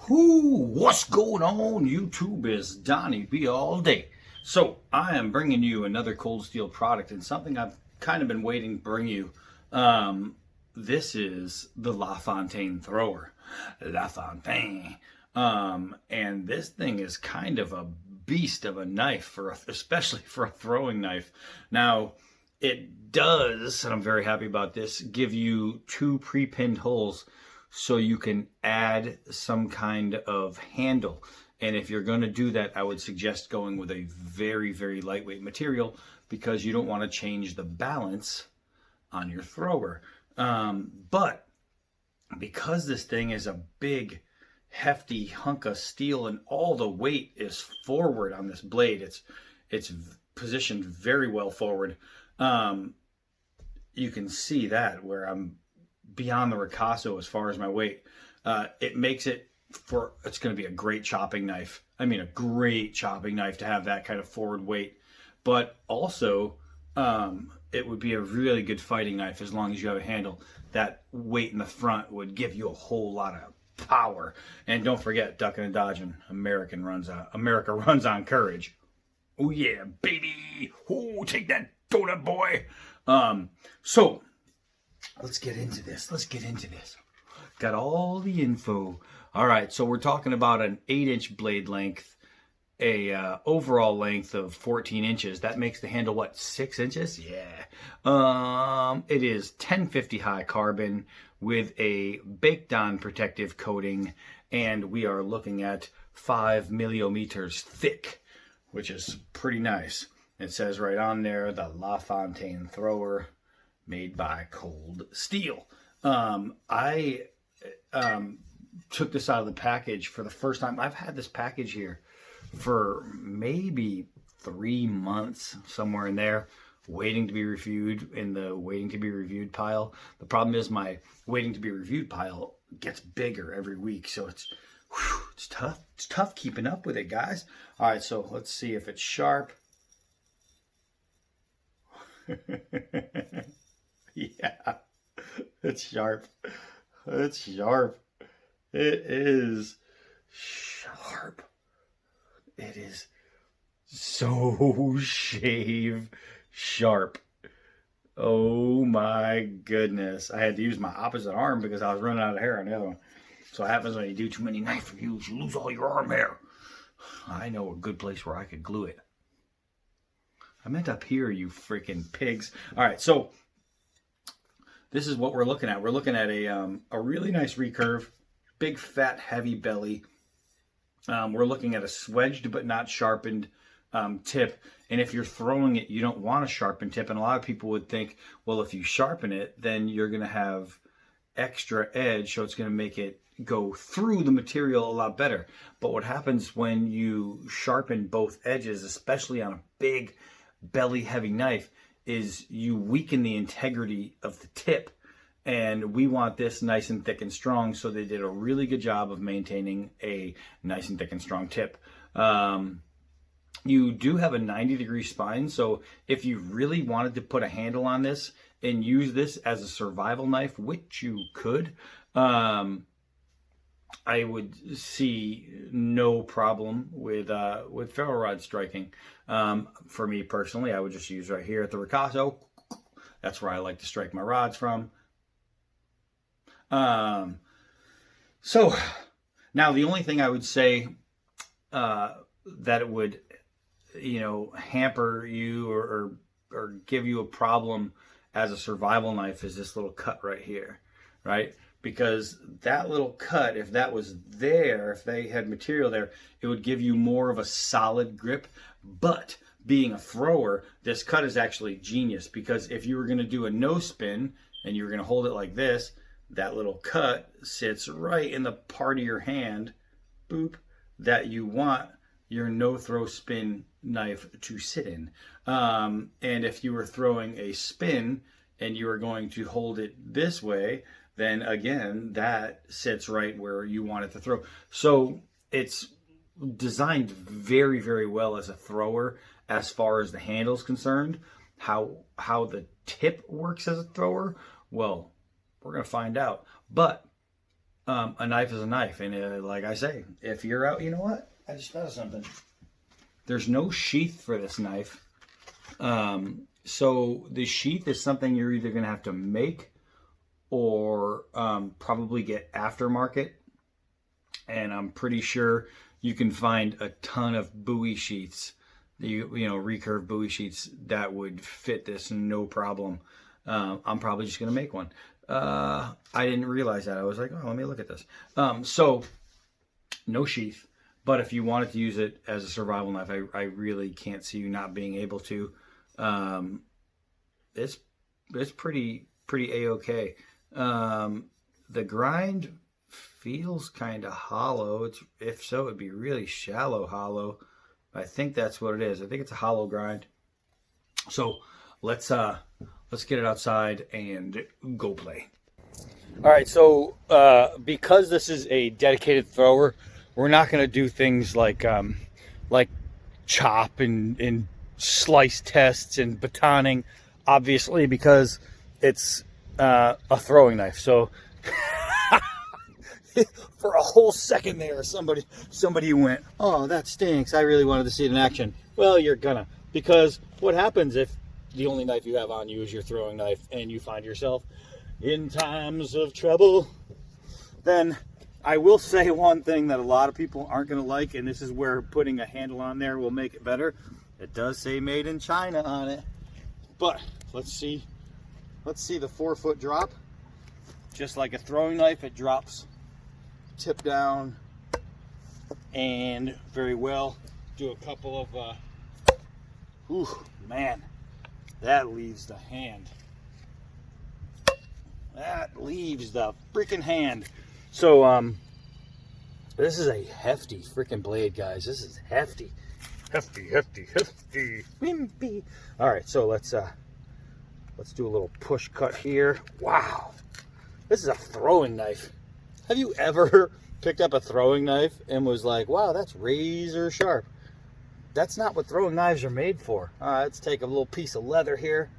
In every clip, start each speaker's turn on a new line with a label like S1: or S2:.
S1: What's going on YouTube? Is Donnie B all day. So I am bringing you another cold steel product and something I've kind of been waiting to bring you. This is the LaFontaine Thrower. LaFontaine. And this thing is kind of a beast of a knife, especially for a throwing knife. Now, it does, and I'm very happy about this, give you two pre-pinned holes so you can add some kind of handle. And if you're going to do that, I would suggest going with a very, very lightweight material because you don't want to change the balance on your thrower. But because this thing is a big, hefty hunk of steel and all the weight is forward on this blade, it's positioned very well forward. You can see that where I'm beyond the ricasso as far as my weight. It makes it's going to be a great chopping knife. I mean, a great chopping knife to have that kind of forward weight. But also, it would be a really good fighting knife as long as you have a handle. That weight in the front would give you a whole lot of power. And don't forget, ducking and dodging. America runs on courage. Oh yeah, baby! Oh, take that donut, boy! So let's get into this. Got all the info. All right, so we're talking about an 8-inch blade length, a overall length of 14 inches. That makes the handle what, 6 inches? Yeah. It is 1050 high carbon with a baked-on protective coating, and we are looking at 5 millimeters thick, which is pretty nice. It says right on there, the LaFontaine Thrower, made by Cold Steel. I took this out of the package for the first time. I've had this package here for maybe 3 months, somewhere in there, waiting to be reviewed, in the waiting to be reviewed pile. The problem is my waiting to be reviewed pile gets bigger every week, so it's tough. It's tough keeping up with it, guys. All right, so let's see if it's sharp. Yeah, it's sharp. It's sharp. It is sharp. It is so shave sharp. Oh my goodness. I had to use my opposite arm because I was running out of hair on the other one. So it happens when you do too many knife reviews, you lose all your arm hair. I know a good place where I could glue it. I meant up here, you freaking pigs. All right, so this is what we're looking at. We're looking at a really nice recurve, big, fat, heavy belly. We're looking at a swedged but not sharpened tip. And if you're throwing it, you don't want a sharpened tip. And a lot of people would think, well, if you sharpen it, then you're going to have extra edge, so it's going to make it go through the material a lot better. But what happens when you sharpen both edges, especially on a big, belly heavy knife, is you weaken the integrity of the tip, and we want this nice and thick and strong, so they did a really good job of maintaining a nice and thick and strong tip. You do have a 90-degree spine, so if you really wanted to put a handle on this and use this as a survival knife, which you could, I would see no problem with ferro rod striking. For me personally, I would just use right here at the ricasso. That's where I like to strike my rods from. So now the only thing I would say that it would, hamper you or give you a problem as a survival knife is this little cut right here, right? Because that little cut, if that was there, if they had material there, it would give you more of a solid grip. But being a thrower, this cut is actually genius, because if you were going to do a no spin and you were going to hold it like this, that little cut sits right in the part of your hand, boop, that you want your no throw spin knife to sit in. And if you were throwing a spin and you were going to hold it this way, then again, that sits right where you want it to throw. So it's designed very, very well as a thrower as far as the handle's concerned. How the tip works as a thrower, well, we're going to find out. But a knife is a knife. And like I say, if you're out, you know what? I just thought of something. There's no sheath for this knife. So the sheath is something you're either going to have to make or probably get aftermarket. And I'm pretty sure you can find a ton of buoy sheaths, you know, recurve buoy sheaths that would fit this no problem. I'm probably just going to make one. I didn't realize that. I was like, oh, let me look at this. So no sheath, but if you wanted to use it as a survival knife, I really can't see you not being able to. It's pretty A-okay. The grind feels kind of hollow. If so, it'd be really shallow hollow. I think that's what it is. I think it's a hollow grind. So let's get it outside and go play. All right, so because this is a dedicated thrower, we're not going to do things like chop and slice tests and batoning, obviously, because it's a throwing knife. So for a whole second there, somebody went, oh, that stinks. I really wanted to see it in action. Well, you're gonna, because what happens if the only knife you have on you is your throwing knife and you find yourself in times of trouble? Then I will say one thing that a lot of people aren't going to like, and this is where putting a handle on there will make it better. It does say made in China on it, but let's see the 4-foot drop. Just like a throwing knife, it drops tip down and very well. Do a couple of ooh, man, that leaves the hand. That leaves the freaking hand. So this is a hefty freaking blade, guys. This is hefty. Hefty. Wimpy. All right, so let's do a little push cut here. Wow. This is a throwing knife. Have you ever picked up a throwing knife and was like, wow, that's razor sharp? That's not what throwing knives are made for. All right, let's take a little piece of leather here.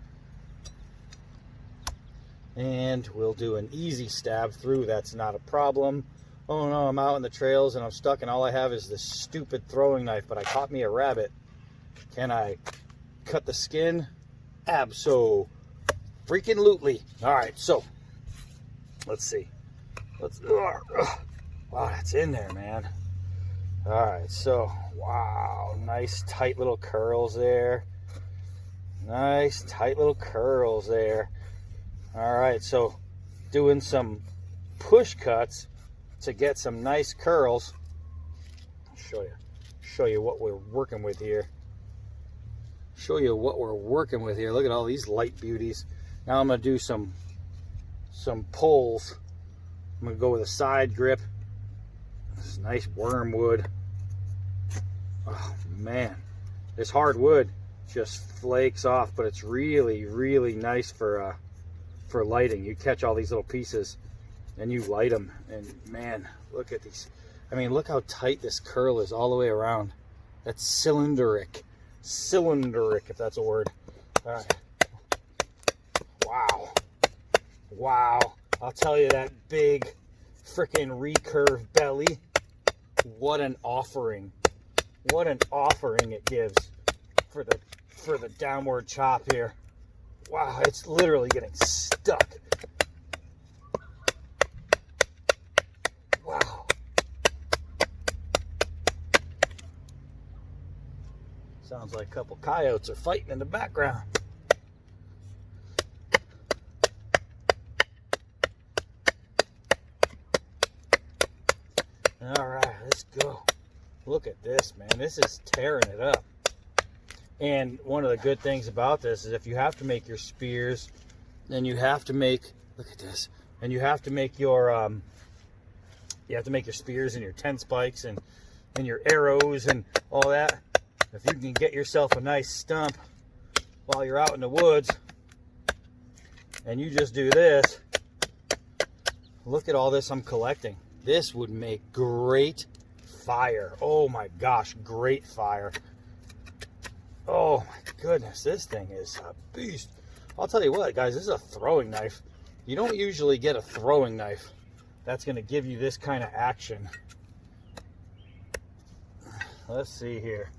S1: And we'll do an easy stab through. That's not a problem. Oh no, I'm out in the trails and I'm stuck and all I have is this stupid throwing knife, but I caught me a rabbit. Can I cut the skin? Abso-freaking-lutely. All right, so let's see. Wow, that's in there, man. All right, so wow, nice tight little curls there. Nice tight little curls there. All right, so doing some push cuts to get some nice curls. I'll show you what we're working with here. Look at all these light beauties. Now I'm gonna do some pulls. I'm gonna go with a side grip. This is nice wormwood. Oh man, this hardwood just flakes off, but it's really, really nice for lighting. You catch all these little pieces and you light them, and man, look at these. I mean, look how tight this curl is all the way around. That's cylindric, if that's a word. All right. Wow. I'll tell you, that big freaking recurve belly, what an offering it gives for the downward chop here. Wow, it's literally getting stuck. Wow. Sounds like a couple coyotes are fighting in the background. All right, let's go. Look at this, man. This is tearing it up. And one of the good things about this is if you have to make your spears, then you have to make, look at this, and you have to make your spears and your 10 spikes and your arrows and all that. If you can get yourself a nice stump while you're out in the woods and you just do this, look at all this I'm collecting. This would make great fire. Oh my gosh, great fire. Oh my goodness, this thing is a beast. I'll tell you what, guys, this is a throwing knife. You don't usually get a throwing knife that's going to give you this kind of action. Let's see here.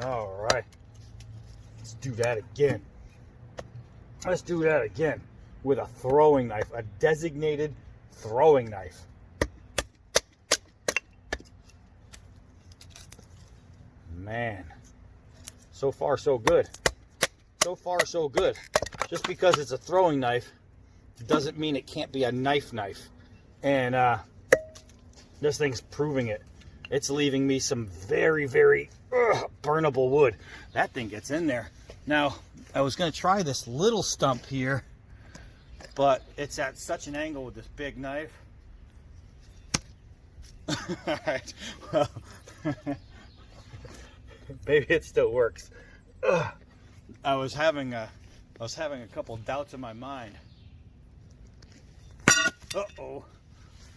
S1: All right. Let's do that again. Let's do that again with a throwing knife, a designated throwing knife. Man, so far so good. So far so good. Just because it's a throwing knife doesn't mean it can't be a knife. And this thing's proving it. It's leaving me some very, very burnable wood. That thing gets in there. Now, I was going to try this little stump here, but it's at such an angle with this big knife. All right, well, maybe it still works. I was having a couple doubts in my mind. Uh-oh,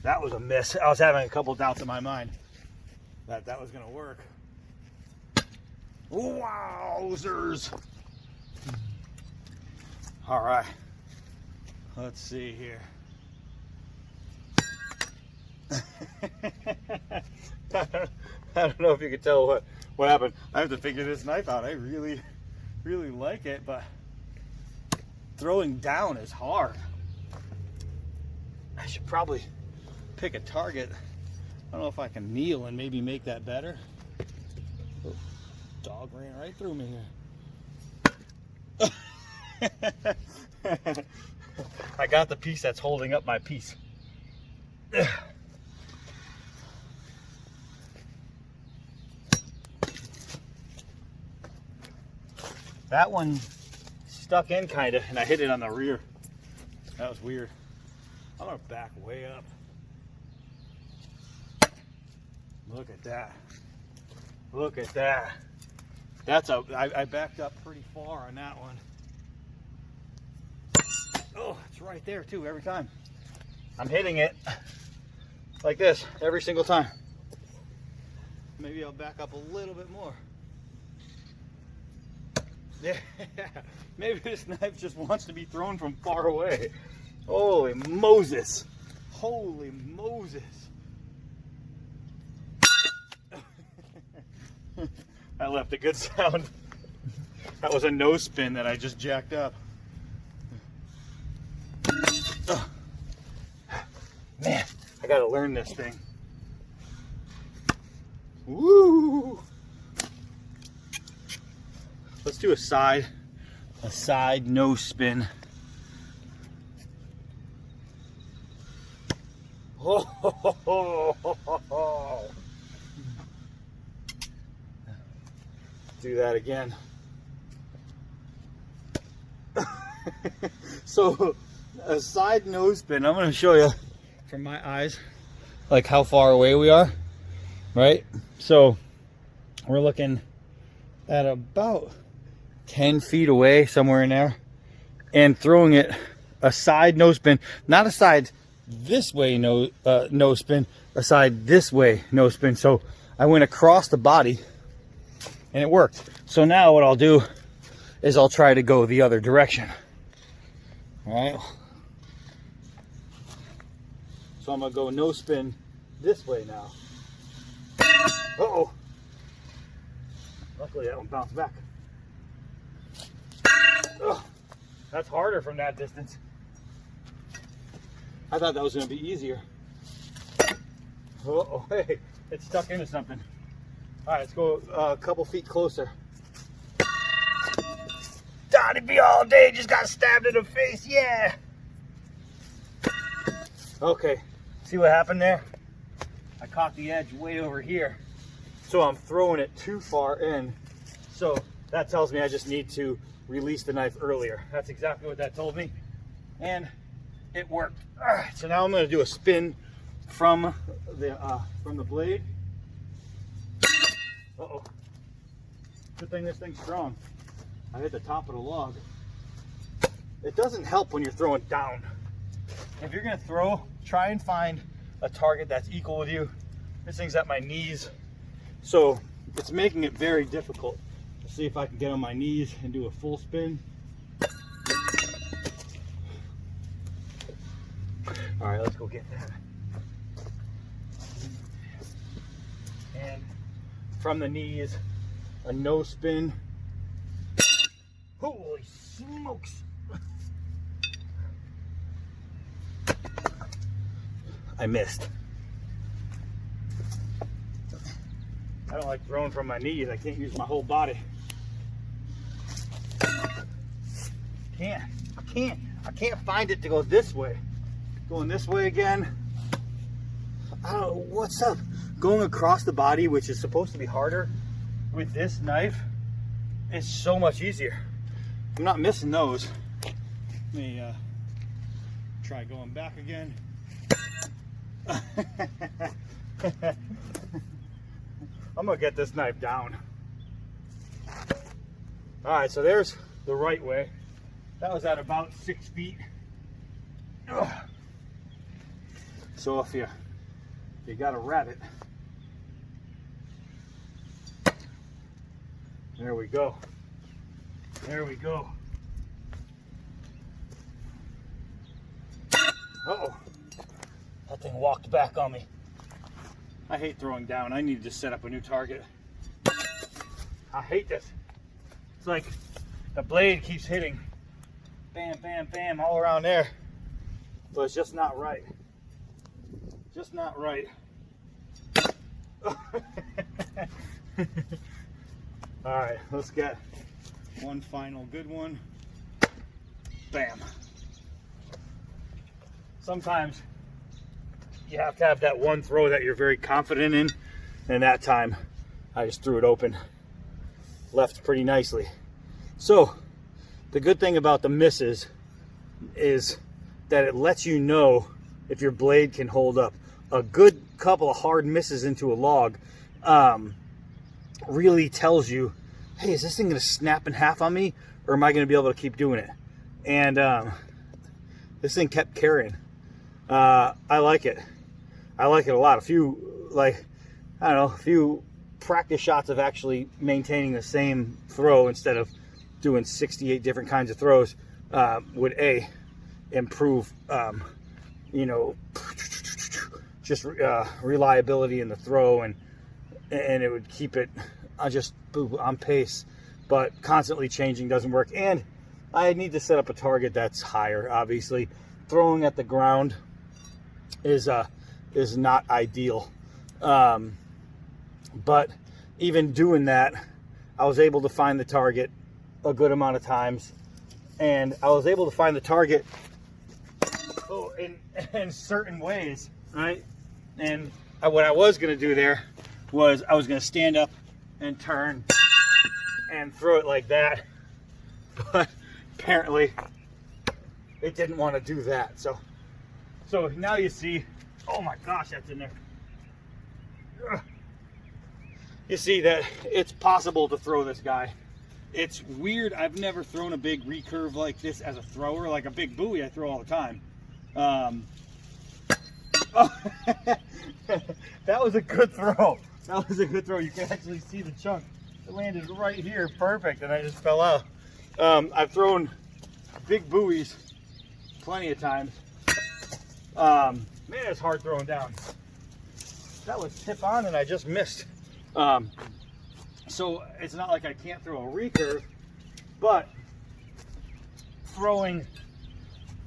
S1: that was a miss. I was having a couple doubts in my mind that was going to work. Wowzers! All right, let's see here. I don't know if you can tell what happened. I have to figure this knife out. I really like it, but throwing down is hard. I should probably pick a target. I don't know if I can kneel and maybe make that better. Oh, dog ran right through me here. I got the piece that's holding up my piece. That one stuck in kind of, and I hit it on the rear. That was weird. I'm gonna back way up. Look at that. Look at that. I backed up pretty far on that one. Oh, it's right there too every time. I'm hitting it like this every single time. Maybe I'll back up a little bit more. Yeah, maybe this knife just wants to be thrown from far away. Holy Moses. Holy Moses. I left a good sound. That was a nose spin that I just jacked up. Man, I gotta learn this thing. Woo! Let's do a side nose spin. Do that again. So a side nose spin. I'm going to show you from my eyes like how far away we are, right? So we're looking at about 10 feet away, somewhere in there, and throwing it a side nose spin, not a side this way nose spin, a side this way nose spin. So I went across the body and it worked. So now what I'll do is I'll try to go the other direction. All right. So I'm gonna go nose spin this way now. Uh-oh. Luckily that one bounced back. Ugh, that's harder from that distance. I thought that was going to be easier. Uh-oh, hey, it's stuck into something. All right, let's go a couple feet closer. Donnie B all day just got stabbed in the face, yeah. Okay, see what happened there? I caught the edge way over here. So I'm throwing it too far in. So that tells me I just need to release the knife earlier. That's exactly what that told me, and it worked. All right, so now I'm going to do a spin from the blade. Uh-oh. Good thing this thing's strong. I hit the top of the log. It doesn't help when you're throwing down. If you're going to throw, try and find a target that's equal with you. This thing's at my knees, so it's making it very difficult. Let's see if I can get on my knees and do a full spin. All right, let's go get that. And from the knees, a no spin. Holy smokes. I missed. I don't like throwing from my knees. I can't use my whole body. I can't find it to go this way. Going this way again. I don't know what's up. Going across the body, which is supposed to be harder, with this knife is so much easier. I'm not missing those. Let me try going back again. I'm gonna get this knife down. All right, so there's the right way. That was at about 6 feet. Ugh. So if you got a rabbit, there we go. There we go. Uh-oh. That thing walked back on me. I hate throwing down. I need to set up a new target. I hate this. It's like the blade keeps hitting. Bam, bam, bam, all around there. But it's just not right. Just not right. All right, let's get one final good one. Bam. Sometimes you have to have that one throw that you're very confident in, and that time I just threw it open. Left pretty nicely. So the good thing about the misses is that it lets you know if your blade can hold up. A good couple of hard misses into a log really tells you, hey, is this thing going to snap in half on me, or am I going to be able to keep doing it? And this thing kept carrying. I like it. I like it a lot. A few practice shots of actually maintaining the same throw instead of doing 68 different kinds of throws would improve, just reliability in the throw, and it would keep it on pace. But constantly changing doesn't work, and I need to set up a target that's higher. Obviously, throwing at the ground is not ideal, but even doing that, I was able to find the target a good amount of times, and I was able to find the target in certain ways, right? And what I was going to do there was I was going to stand up and turn and throw it like that, but apparently it didn't want to do that. So now you see, oh my gosh, that's in there. Ugh. You see that it's possible to throw this guy. It's weird. I've never thrown a big recurve like this as a thrower. Like a big buoy I throw all the time. That was a good throw. That was a good throw. You can actually see the chunk. It landed right here, perfect, and I just fell out. I've thrown big buoys plenty of times. Man, it's hard throwing down. That was tip on and I just missed. So it's not like I can't throw a recurve, but throwing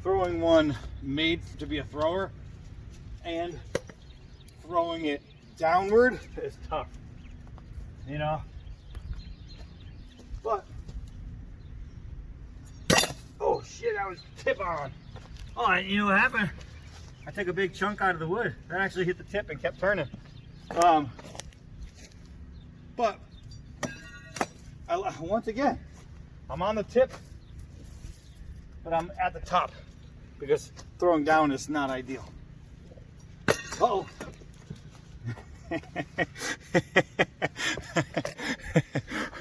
S1: one made to be a thrower and throwing it downward is tough, you know. But oh shit, I was tip on. Oh, you know what happened? I took a big chunk out of the wood. That actually hit the tip and kept turning. But once again, I'm on the tip, but I'm at the top because throwing down is not ideal. Uh-oh.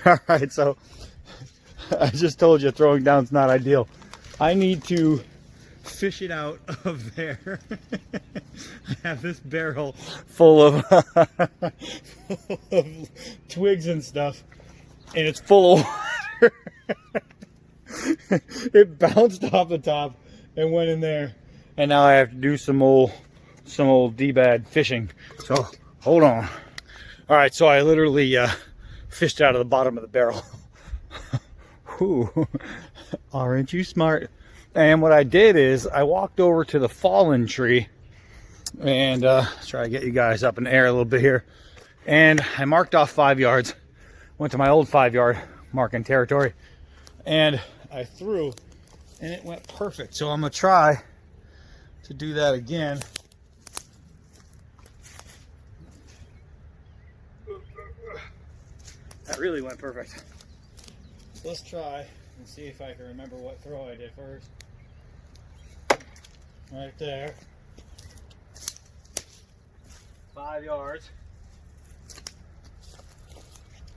S1: All right, so I just told you throwing down is not ideal. I need to fish it out of there. I have this barrel full of twigs and stuff, and it's full of water. It bounced off the top and went in there, and now I have to do some old D-bad fishing. So hold on. All right, so I literally fished out of the bottom of the barrel. Ooh, aren't you smart? And what I did is I walked over to the fallen tree and try to get you guys up in the air a little bit here. And I marked off 5 yards, went to my old 5-yard marking territory, and I threw, and it went perfect. So I'm gonna try to do that again. That really went perfect. Let's try and see if I can remember what throw I did first. Right there. 5 yards.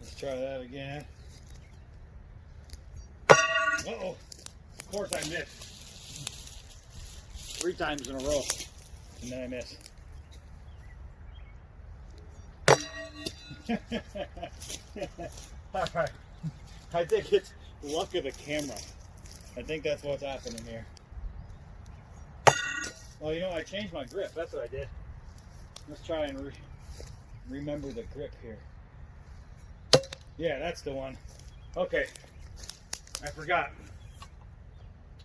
S1: Let's try that again. Uh-oh. Of course I missed. 3 times in a row. And then I missed. Alright. I think it's luck of the camera. I think that's what's happening here. Well, you know, I changed my grip. That's what I did. Let's try and remember the grip here. Yeah, that's the one. Okay. I forgot.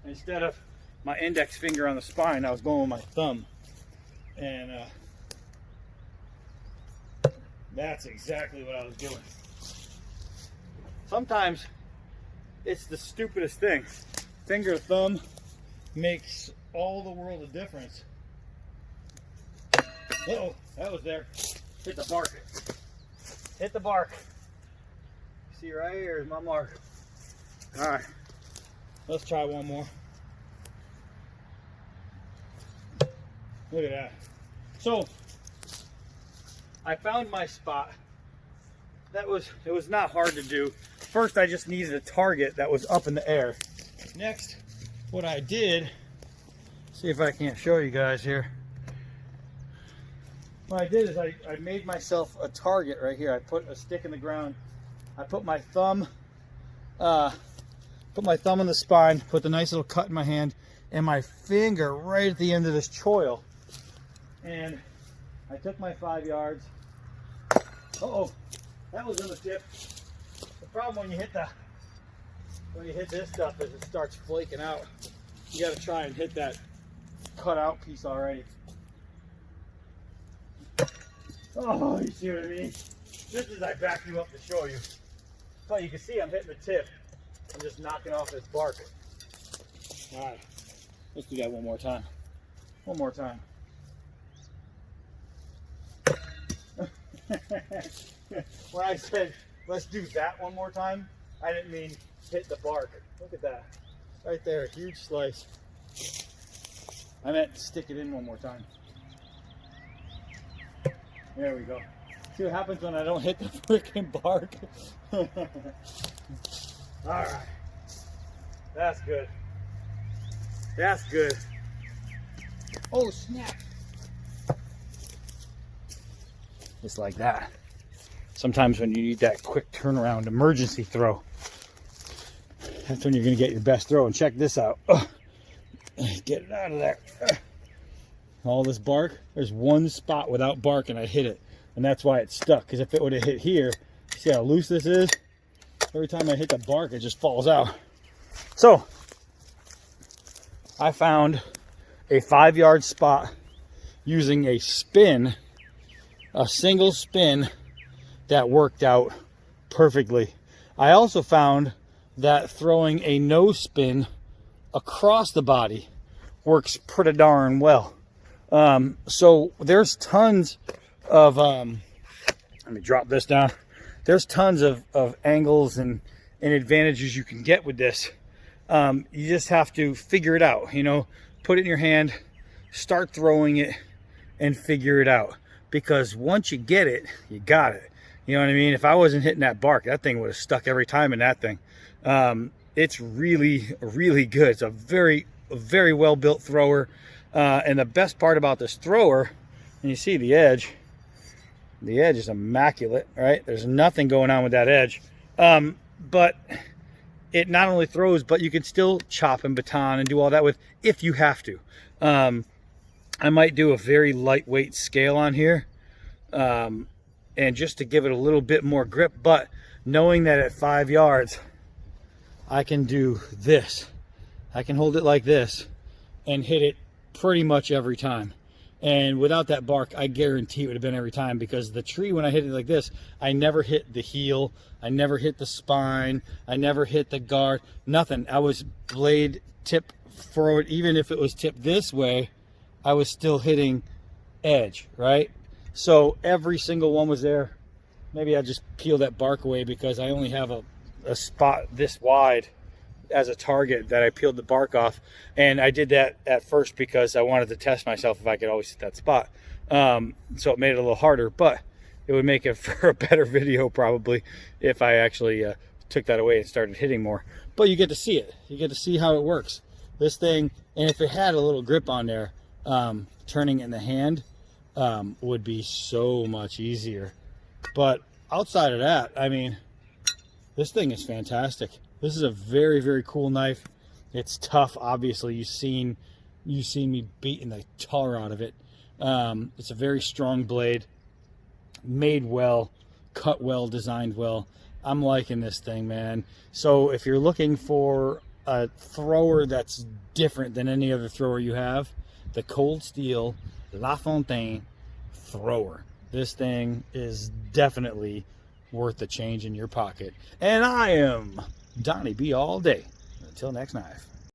S1: Instead of my index finger on the spine, I was going with my thumb. And that's exactly what I was doing. Sometimes it's the stupidest thing. Finger, thumb makes all the world of difference. Uh-oh, that was there. Hit the bark. Hit the bark. See right here is my mark. All right, let's try one more. Look at that. So I found my spot. It was not hard to do. First, I just needed a target that was up in the air. Next, what I did, see if I can't show you guys here. What I did is I made myself a target right here. I put a stick in the ground. I put my thumb in the spine, put the nice little cut in my hand, and my finger right at the end of this choil. And I took my 5 yards. Uh-oh, that was on the tip. The problem when you hit this stuff is it starts flaking out. You got to try and hit that cut out piece already. Oh, you see what I mean? Just as I back you up to show you. But you can see I'm hitting the tip. I'm just knocking off this bark. All right, let's do that one more time. One more time. When I said let's do that one more time, I didn't mean hit the bark. Look at that. Right there, huge slice. I meant stick it in one more time. There we go. See what happens when I don't hit the freaking bark? Alright. That's good. That's good. Oh, snap. Just like that. Sometimes when you need that quick turnaround emergency throw, that's when you're going to get your best throw. And check this out. Get it out of there. All this bark, there's one spot without bark and I hit it. And that's why it's stuck. Because if it would have hit here, see how loose this is? Every time I hit the bark, it just falls out. So, I found a 5-yard spot using a spin, a single spin that worked out perfectly. I also found that throwing a no spin across the body works pretty darn well. So there's tons of, let me drop this down. There's tons of angles and advantages you can get with this. You just have to figure it out, you know, put it in your hand, start throwing it and figure it out. Because once you get it, you got it. You know what I mean? If I wasn't hitting that bark, that thing would have stuck every time in that thing. It's really, really good. It's a very well built thrower. And the best part about this thrower, and you see the edge is immaculate, right? There's nothing going on with that edge. But it not only throws, but you can still chop and baton and do all that with if you have to. I might do a very lightweight scale on here, and just to give it a little bit more grip, but knowing that at 5 yards, I can do this. I can hold it like this and hit it pretty much every time. And without that bark, I guarantee it would have been every time, because the tree, when I hit it like this, I never hit the heel, I never hit the spine, I never hit the guard, nothing. I was blade tip forward. Even if it was tipped this way, I was still hitting edge, right? So every single one was there. Maybe I just peel that bark away because I only have a spot this wide as a target that I peeled the bark off. And I did that at first because I wanted to test myself if I could always hit that spot. So it made it a little harder, but it would make it for a better video probably if I actually took that away and started hitting more. But you get to see it. You get to see how it works. This thing, and if it had a little grip on there, turning it in the hand would be so much easier. But outside of that, I mean, this thing is fantastic. This is a very, very cool knife. It's tough, obviously. You've seen me beating the tar out of it. It's a very strong blade, made well, cut well, designed well. I'm liking this thing, man. So if you're looking for a thrower that's different than any other thrower you have, the Cold Steel LaFontaine Thrower. This thing is definitely worth the change in your pocket. And I am Donnie B all day. Until next knife.